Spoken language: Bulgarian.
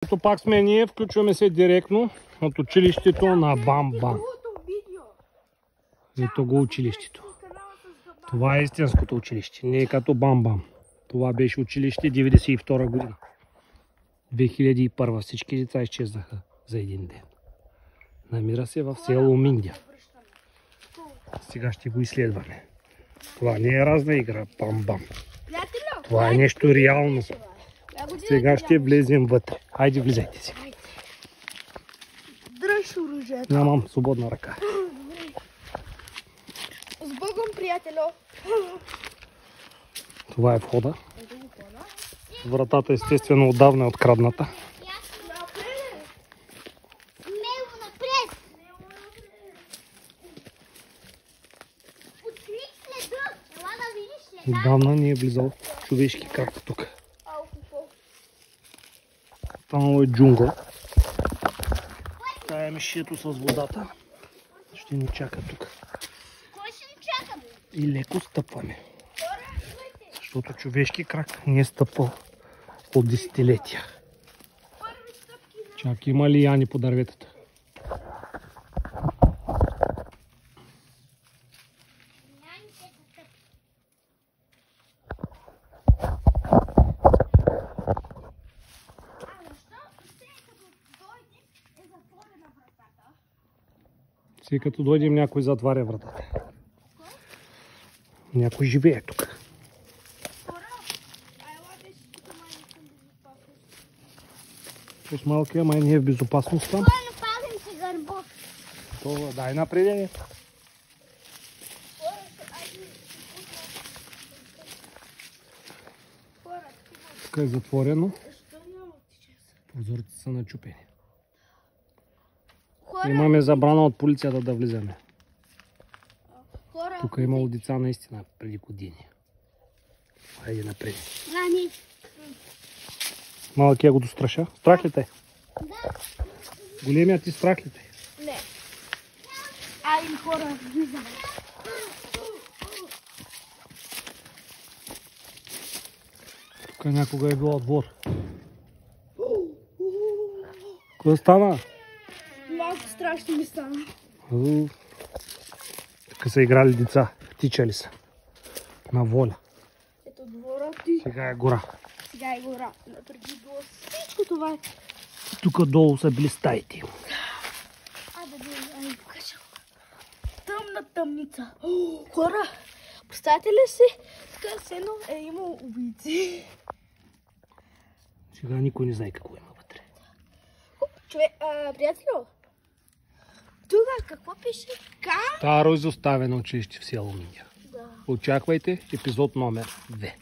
Ето пак сме ние, включваме се директно от училището на Бам-Бам. Ето го училището. Това е истинското училище, не е като Бам-Бам. Това беше училище 92 година. 2001 всички деца изчезнаха за един ден. Намира се в село Миндя. Сега ще го изследваме. Това не е разна игра, Бам-Бам. Това е нещо реално. Сега ще влезем вътре. Хайде, влизайте си. Дръж оръжието. Нямам свободна ръка. С Богом, приятелю. Това е входа. Вратата естествено отдавна е открадната. Отдавна ни е влизал човешки крак тук. Там е джунгъл. Това е мишето с водата. Ще ни чака тук. И леко стъпваме. Защото човешки крак не е стъпвал от десетилетия. Чак има ли яни по дърветата? Все като дойдем, някой затваря вратата. Някой живее тук. С малкия май не е в безопасност там. Това, дай напредение. Тук е затворено. Прозорците са начупени. Имаме забрана от полицията да влизаме. Тук е имало деца наистина преди години. Хайде напред. Малкия го достраша. Страх ли те? Да. Големият ти страх ли те? Не. Айде хора, влизаме. Тук някога е била двор. Какво стана? Малко страшно ми стана. Тук са играли деца. Тичали са. На воля. Ето двора ти. Сега е гора. Сега е гора. Напреди било всичко това. Тук долу са били стаите. Айде покажа. Тъмна тъмница. Хора, представете ли си? Тук сено е имал убийци. Сега никой не знае какво има вътре. Приятелю, тук какво пише? Старо изоставено училище в село Миндя. Да. Очаквайте епизод номер 2.